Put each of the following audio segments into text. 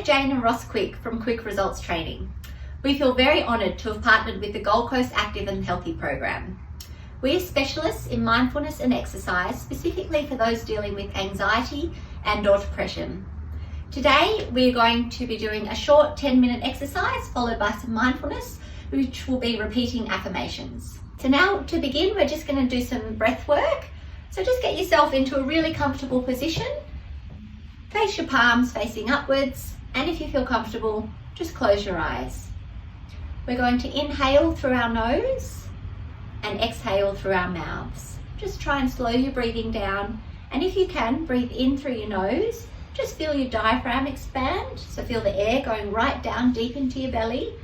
Jayne and Ross Quick from Quick Results Training. We feel very honoured to have partnered with the Gold Coast Active and Healthy program. We are specialists in mindfulness and exercise, specifically for those dealing with anxiety and/or depression. Today, we're going to be doing a short 10-minute exercise followed by some mindfulness, which will be repeating affirmations. So now to begin, we're just going to do some breath work. So just get yourself into a really comfortable position. Face your palms facing upwards, and if you feel comfortable, just close your eyes. We're going to inhale through our nose and exhale through our mouths. Just try and slow your breathing down, and if you can, breathe in through your nose. Just feel your diaphragm expand, so feel the air going right down deep into your belly.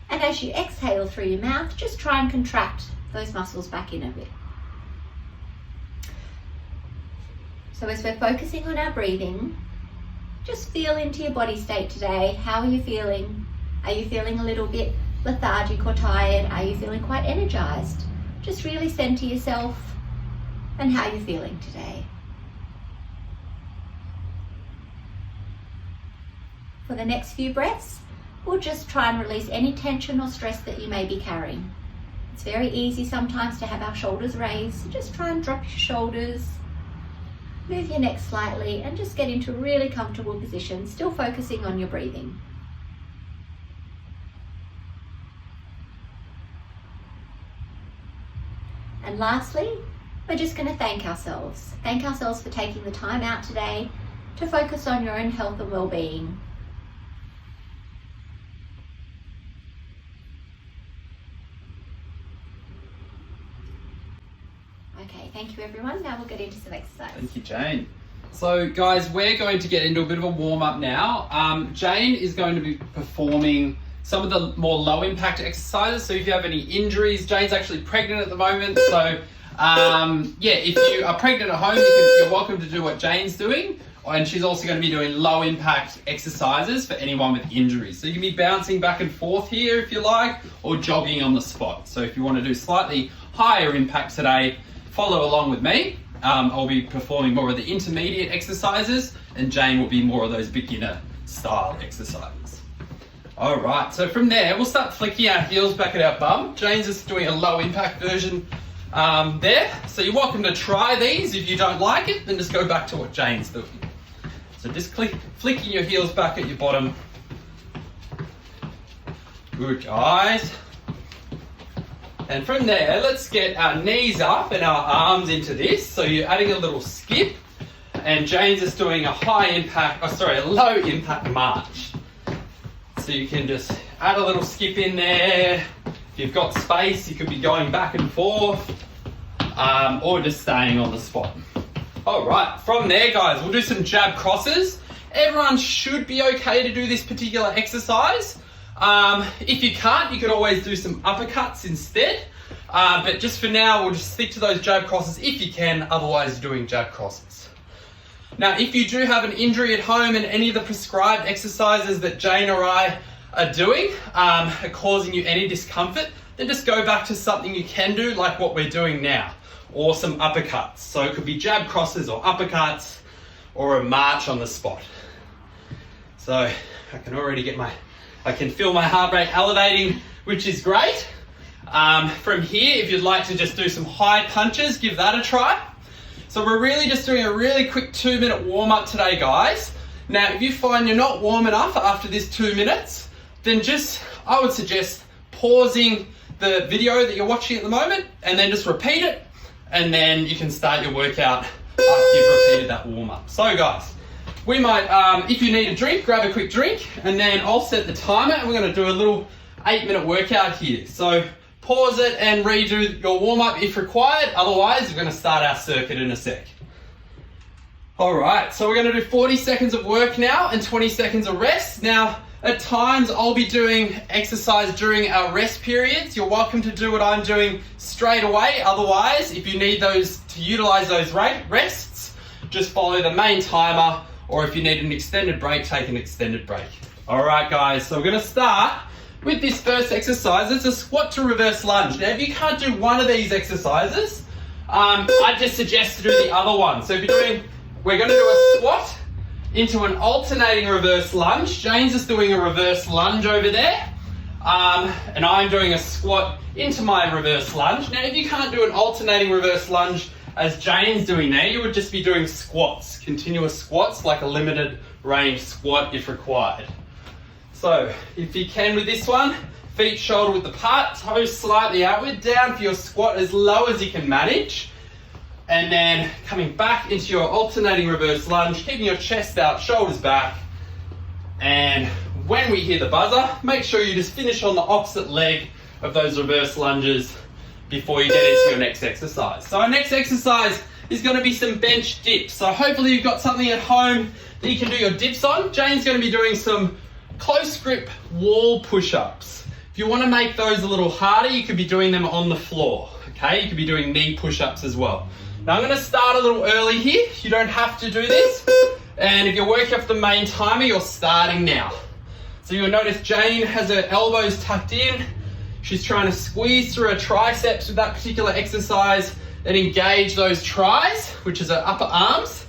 And as you exhale through your mouth, just try and contract those muscles back in a bit. So as we're focusing on our breathing, just feel into your body state today. How are you feeling? Are you feeling a little bit lethargic or tired? Are you feeling quite energized? Just really center yourself and how you're feeling today. For the next few breaths, we'll just try and release any tension or stress that you may be carrying. It's very easy sometimes to have our shoulders raised, so just try and drop your shoulders, move your neck slightly, and just get into a really comfortable position, still focusing on your breathing. And lastly, we're just going to thank ourselves. Thank ourselves for taking the time out today to focus on your own health and well-being. Okay, thank you everyone. Now we'll get into some exercise. Thank you, Jayne. So guys, we're going to get into a bit of a warm-up now. Jayne is going to be performing some of the more low impact exercises. So if you have any injuries, Jayne's actually pregnant at the moment. So if you are pregnant at home, you're welcome to do what Jayne's doing. And she's also going to be doing low impact exercises for anyone with injuries. So you can be bouncing back and forth here if you like, or jogging on the spot. So if you want to do slightly higher impact today, follow along with me. I'll be performing more of the intermediate exercises, and Jayne will be more of those beginner style exercises. All right, so from there, we'll start flicking our heels back at our bum. Jayne's just doing a low impact version there. So you're welcome to try these. If you don't like it, then just go back to what Jayne's doing. So just flicking your heels back at your bottom. Good, guys. And from there, let's get our knees up and our arms into this. So you're adding a little skip, and Jayne's just doing a low impact march. So you can just add a little skip in there. If you've got space, you could be going back and forth, or just staying on the spot. All right, from there, guys, we'll do some jab crosses. Everyone should be okay to do this particular exercise. If you can't, you could always do some uppercuts instead. But just for now, we'll just stick to those jab crosses if you can, otherwise doing jab crosses. Now, if you do have an injury at home and any of the prescribed exercises that Jayne or I are doing are causing you any discomfort, then just go back to something you can do like what we're doing now, or some uppercuts. So it could be jab crosses or uppercuts or a march on the spot. So I can already I can feel my heart rate elevating, which is great. From here, if you'd like to just do some high punches, give that a try. So we're really just doing a really quick 2-minute warm up today, guys. Now, if you find you're not warm enough after this 2 minutes, then I would suggest pausing the video that you're watching at the moment and then just repeat it. And then you can start your workout after you've repeated that warm up. So guys, we might, if you need a drink, grab a quick drink, and then I'll set the timer and we're going to do a little 8-minute workout here. So pause it and redo your warm-up if required. Otherwise, we're going to start our circuit in a sec. All right, so we're going to do 40 seconds of work now and 20 seconds of rest. Now, at times, I'll be doing exercise during our rest periods. You're welcome to do what I'm doing straight away. Otherwise, if you need to utilize those rests, just follow the main timer, or if you need an extended break, take an extended break. All right, guys, so we're going to start with this first exercise. It's a squat to reverse lunge. Now, if you can't do one of these exercises, I just suggest to do the other one. So if you're we're going to do a squat into an alternating reverse lunge. Jayne's just doing a reverse lunge over there. And I'm doing a squat into my reverse lunge. Now, if you can't do an alternating reverse lunge as Jayne's doing there, you would just be doing squats, continuous squats, like a limited range squat if required. So, if you can with this one, feet shoulder width apart, toes slightly outward, down for your squat as low as you can manage. And then coming back into your alternating reverse lunge, keeping your chest out, shoulders back. And when we hear the buzzer, make sure you just finish on the opposite leg of those reverse lunges before you get into your next exercise. So our next exercise is going to be some bench dips. So hopefully you've got something at home that you can do your dips on. Jayne's going to be doing some close grip wall push-ups. If you want to make those a little harder, you could be doing them on the floor. Okay, you could be doing knee push-ups as well. Now I'm going to start a little early here. You don't have to do this. And if you're working off the main timer, you're starting now. So you'll notice Jayne has her elbows tucked in. She's trying to squeeze through her triceps with that particular exercise and engage those tris, which is her upper arms.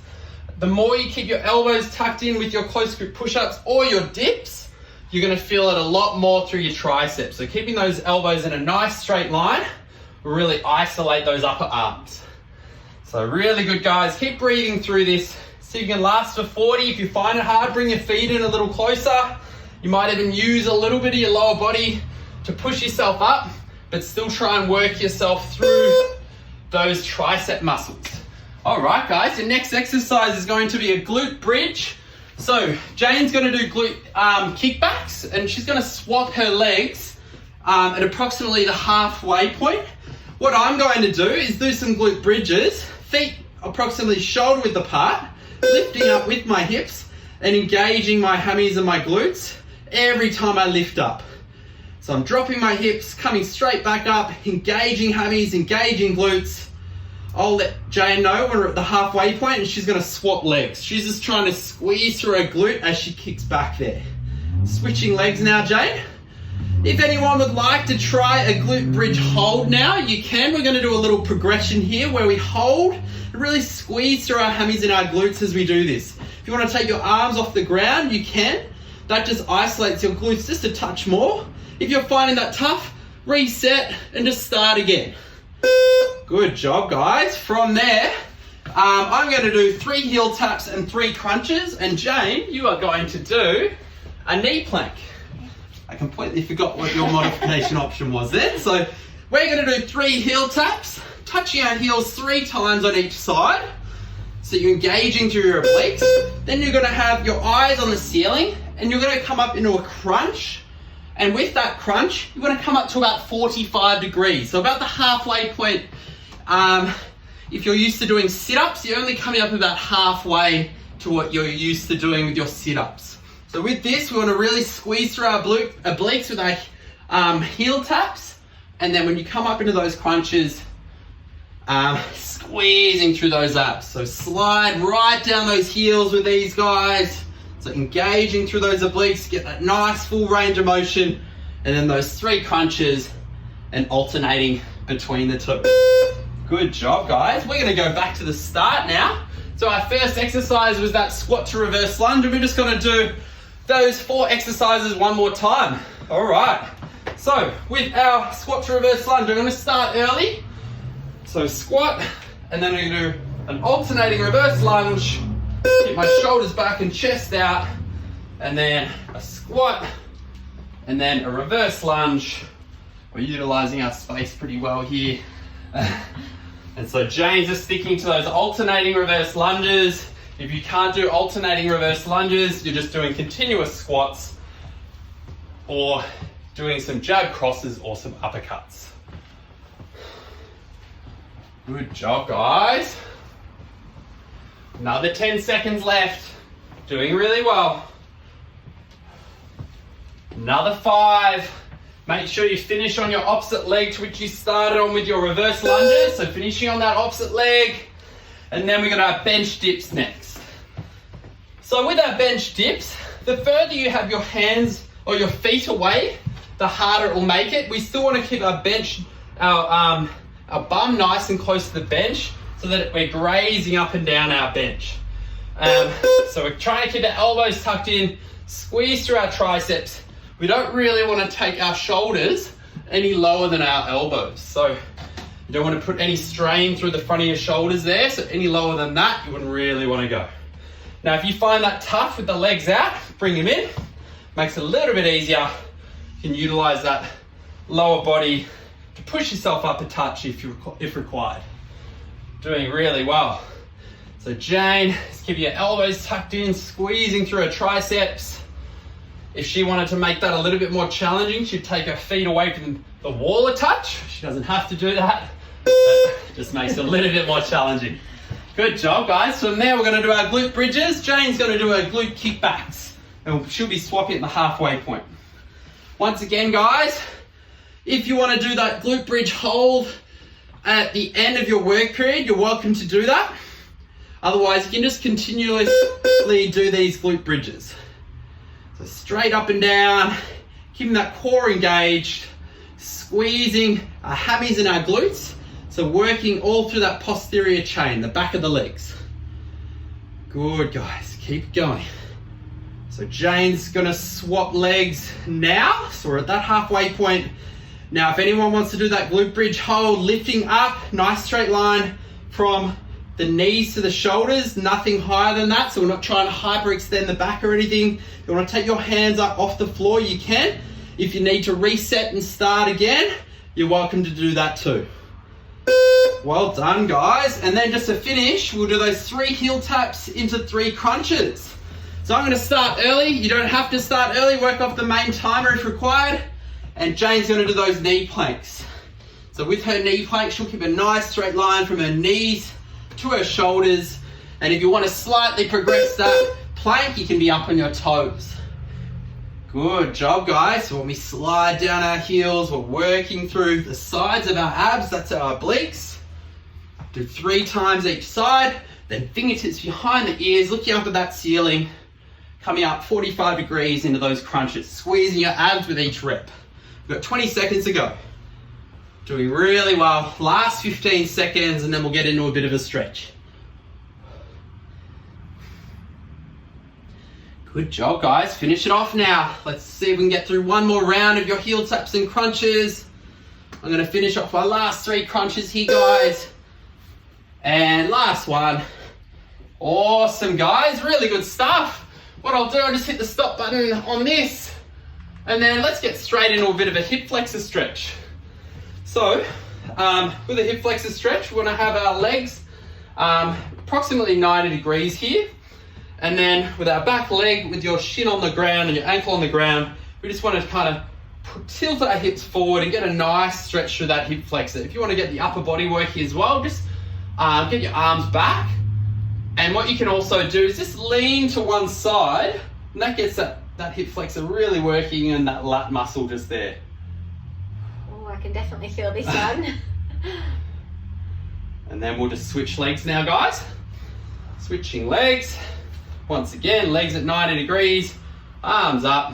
The more you keep your elbows tucked in with your close grip push-ups or your dips, you're going to feel it a lot more through your triceps. So keeping those elbows in a nice straight line will really isolate those upper arms. So really good, guys. Keep breathing through this. See if you can last for 40. If you find it hard, bring your feet in a little closer. You might even use a little bit of your lower body to push yourself up, but still try and work yourself through those tricep muscles. All right, guys, your next exercise is going to be a glute bridge. So Jayne's going to do glute kickbacks, and she's going to swap her legs at approximately the halfway point. What I'm going to do is do some glute bridges, feet approximately shoulder width apart, lifting up with my hips and engaging my hammies and my glutes every time I lift up. So I'm dropping my hips, coming straight back up, engaging hammies, engaging glutes. I'll let Jayne know when we're at the halfway point and she's going to swap legs. She's just trying to squeeze through her glute as she kicks back there. Switching legs now, Jayne. If anyone would like to try a glute bridge hold now, you can. We're going to do a little progression here where we hold and really squeeze through our hammies and our glutes as we do this. If you want to take your arms off the ground, you can. That just isolates your glutes just a touch more. If you're finding that tough, reset and just start again. Good job, guys. From there, I'm going to do 3 heel taps and 3 crunches. And Jayne, you are going to do a knee plank. I completely forgot what your modification option was there. So we're going to do 3 heel taps, touching our heels 3 times on each side. So you're engaging through your obliques. Then you're going to have your eyes on the ceiling and you're going to come up into a crunch. And with that crunch, you're going to come up to about 45 degrees. So about the halfway point. If you're used to doing sit-ups, you're only coming up about halfway to what you're used to doing with your sit-ups. So with this, we want to really squeeze through our obliques with our heel taps. And then when you come up into those crunches, squeezing through those abs. So slide right down those heels with these guys. So engaging through those obliques, get that nice full range of motion. And then those 3 crunches and alternating between the 2. Good job, guys. We're going to go back to the start now. So our first exercise was that squat to reverse lunge. And we're just going to do those 4 exercises one more time. All right. So with our squat to reverse lunge, I'm going to start early. So squat, and then I'm going to do an alternating reverse lunge. Keep my shoulders back and chest out. And then a squat, and then a reverse lunge. We're utilizing our space pretty well here. And so Jayne's just sticking to those alternating reverse lunges. If you can't do alternating reverse lunges, you're just doing continuous squats or doing some jab crosses or some uppercuts. Good job, guys. Another 10 seconds left. Doing really well. Another 5. Make sure you finish on your opposite leg to which you started on with your reverse lunges. So finishing on that opposite leg. And then we're going to have bench dips next. So with our bench dips, the further you have your hands or your feet away, the harder it will make it. We still want to keep our bench, our bum nice and close to the bench so that we're grazing up and down our bench. So we're trying to keep our elbows tucked in, squeeze through our triceps. We don't really want to take our shoulders any lower than our elbows. So you don't want to put any strain through the front of your shoulders there. So any lower than that, you wouldn't really want to go. Now, if you find that tough with the legs out, bring them in. Makes it a little bit easier. You can utilize that lower body to push yourself up a touch if required. Doing really well. So Jayne is keeping your elbows tucked in, squeezing through her triceps. If she wanted to make that a little bit more challenging, she'd take her feet away from the wall a touch. She doesn't have to do that. It just makes it a little bit more challenging. Good job, guys. From there, we're going to do our glute bridges. Jayne's going to do her glute kickbacks. And she'll be swapping at the halfway point. Once again, guys, if you want to do that glute bridge hold at the end of your work period, you're welcome to do that. Otherwise, you can just continuously do these glute bridges. So straight up and down, keeping that core engaged, squeezing our hammies and our glutes. So working all through that posterior chain, the back of the legs. Good, guys, keep going. So Jayne's gonna swap legs now. So we're at that halfway point. Now, if anyone wants to do that glute bridge hold, lifting up, nice straight line from the knees to the shoulders, nothing higher than that. So we're not trying to hyperextend the back or anything. If you want to take your hands up off the floor, you can. If you need to reset and start again, you're welcome to do that too. Well done, guys. And then just to finish, we'll do those 3 heel taps into 3 crunches. So I'm going to start early. You don't have to start early. Work off the main timer if required. And Jayne's going to do those knee planks. So with her knee plank, she'll keep a nice straight line from her knees to her shoulders. And if you want to slightly progress that plank, you can be up on your toes. Good job, guys. So when we slide down our heels, we're working through the sides of our abs. That's our obliques. Do 3 times each side. Then fingertips behind the ears, looking up at that ceiling. Coming up 45 degrees into those crunches. Squeezing your abs with each rep. We've got 20 seconds to go. Doing really well. Last 15 seconds and then we'll get into a bit of a stretch. Good job, guys. Finish it off now. Let's see if we can get through one more round of your heel taps and crunches. I'm going to finish off my last 3 crunches here, guys. And last one. Awesome, guys. Really good stuff. What I'll do, I'll just hit the stop button on this. And then let's get straight into a bit of a hip flexor stretch. So, with a hip flexor stretch, we want to have our legs approximately 90 degrees here. And then with our back leg, with your shin on the ground and your ankle on the ground, we just want to kind of tilt our hips forward and get a nice stretch through that hip flexor. If you want to get the upper body work here as well, just get your arms back. And what you can also do is just lean to one side, and that gets that hip flexor really working and that lat muscle just there. Oh, I can definitely feel this one. And then we'll just switch legs now, guys. Switching legs. Once again, legs at 90 degrees, arms up,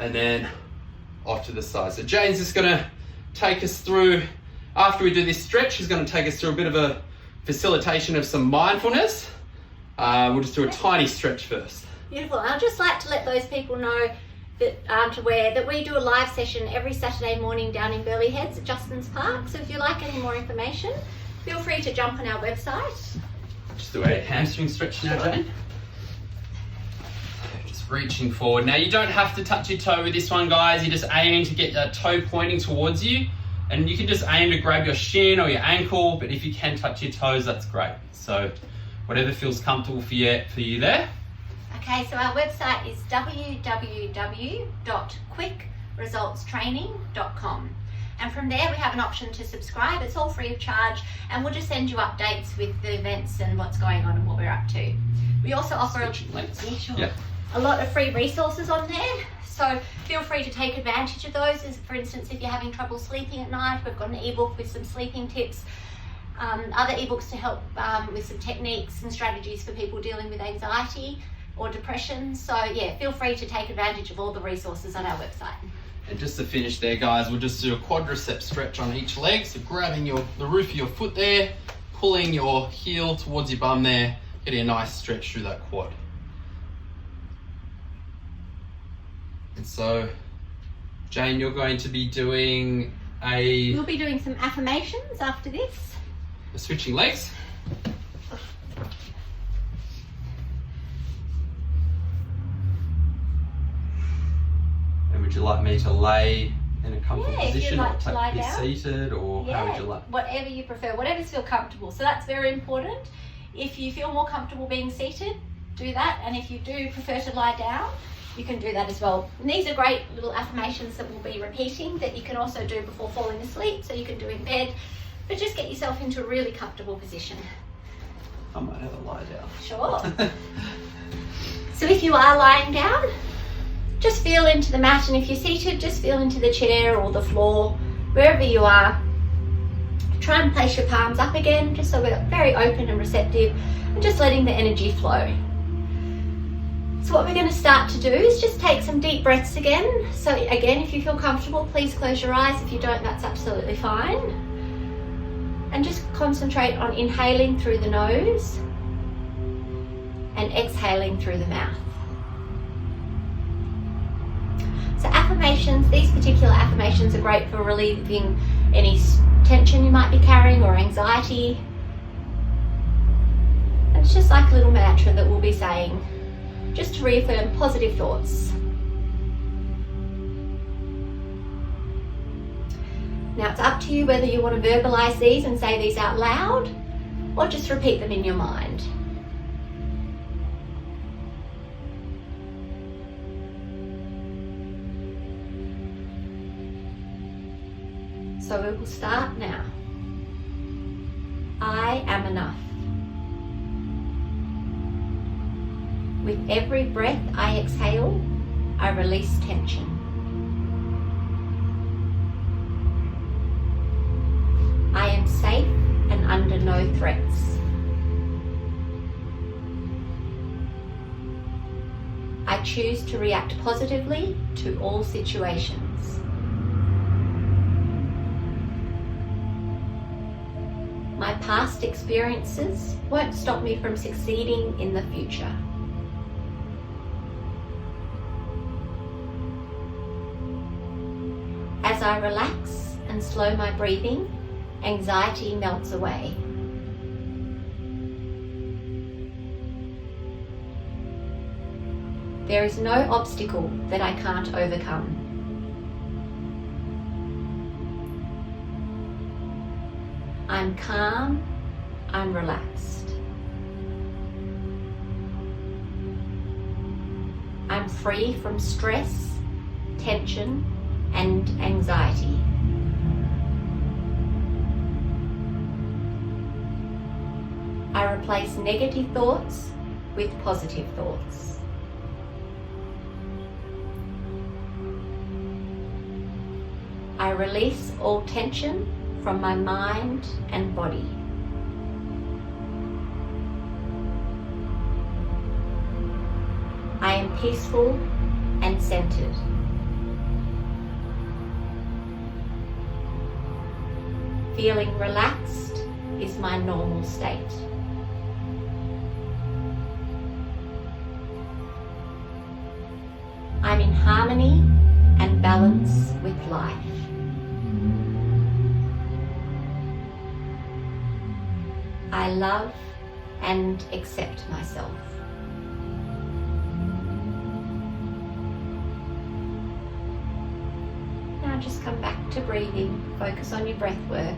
and then off to the side. So Jayne's just gonna take us through, after we do this stretch, she's gonna take us through a bit of a facilitation of some mindfulness. We'll just do a tiny stretch first. Beautiful. I'd just like to let those people know that aren't aware that we do a live session every Saturday morning down in Burleigh Heads at Justin's Park. So if you'd like any more information, feel free to jump on our website. Just do a hamstring stretch now, Jayne. Just reaching forward. Now you don't have to touch your toe with this one, guys. You're just aiming to get that toe pointing towards you. And you can just aim to grab your shin or your ankle, but if you can touch your toes, that's great. So whatever feels comfortable for you there. Okay, so our website is www.quickresultstraining.com. And from there we have an option to subscribe. It's all free of charge, and we'll just send you updates with the events and what's going on and what we're up to. We also offer a lot of free resources on there. So feel free to take advantage of those. For instance, if you're having trouble sleeping at night, we've got an ebook with some sleeping tips, other ebooks to help with some techniques and strategies for people dealing with anxiety or depression. So yeah, feel free to take advantage of all the resources on our website. And just to finish there, guys, we'll just do a quadricep stretch on each leg. So grabbing the roof of your foot there, pulling your heel towards your bum there, getting a nice stretch through that quad. And so, Jayne, you're going to be doing We'll be doing some affirmations after this. Switching legs. And would you like me to lay in a comfortable position, like or be seated, or how would you like? Whatever you prefer, whatever's feel comfortable. So that's very important. If you feel more comfortable being seated, do that. And if you do prefer to lie down, you can do that as well. And these are great little affirmations that we'll be repeating that you can also do before falling asleep, so you can do in bed. But just get yourself into a really comfortable position. I might have a lie down. Sure. So if you are lying down, just feel into the mat, and if you're seated, just feel into the chair or the floor, wherever you are. Try and place your palms up again, just so we're very open and receptive, and just letting the energy flow. So what we're going to start to do is just take some deep breaths again. So again, if you feel comfortable, please close your eyes. If you don't, that's absolutely fine. And just concentrate on inhaling through the nose and exhaling through the mouth. So affirmations, these particular affirmations are great for relieving any tension you might be carrying or anxiety. And it's just like a little mantra that we'll be saying, just to reaffirm positive thoughts. Now it's up to you whether you want to verbalize these and say these out loud, or just repeat them in your mind. So we will start now. I am enough. With every breath I exhale, I release tension. I am safe and under no threats. I choose to react positively to all situations. My past experiences won't stop me from succeeding in the future. As I relax and slow my breathing, anxiety melts away. There is no obstacle that I can't overcome. I'm calm, I'm relaxed. I'm free from stress, tension, and anxiety. I replace negative thoughts with positive thoughts. I release all tension from my mind and body. I am peaceful and centered. Feeling relaxed is my normal state. I'm in harmony and balance with life. I love and accept myself. Now just come back to breathing. Focus on your breath work.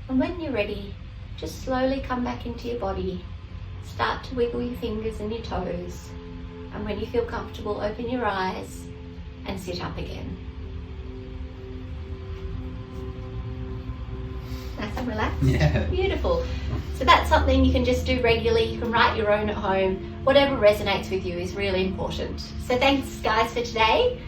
And when you're ready, just slowly come back into your body. Start to wiggle your fingers and your toes. And when you feel comfortable, open your eyes and sit up again. Nice and relaxed? Yeah. Beautiful. So that's something you can just do regularly. You can write your own at home. Whatever resonates with you is really important. So thanks guys for today.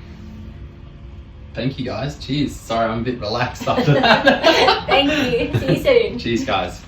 Thank you guys. Cheers. Sorry, I'm a bit relaxed after that. Thank you. See you soon. Cheers guys.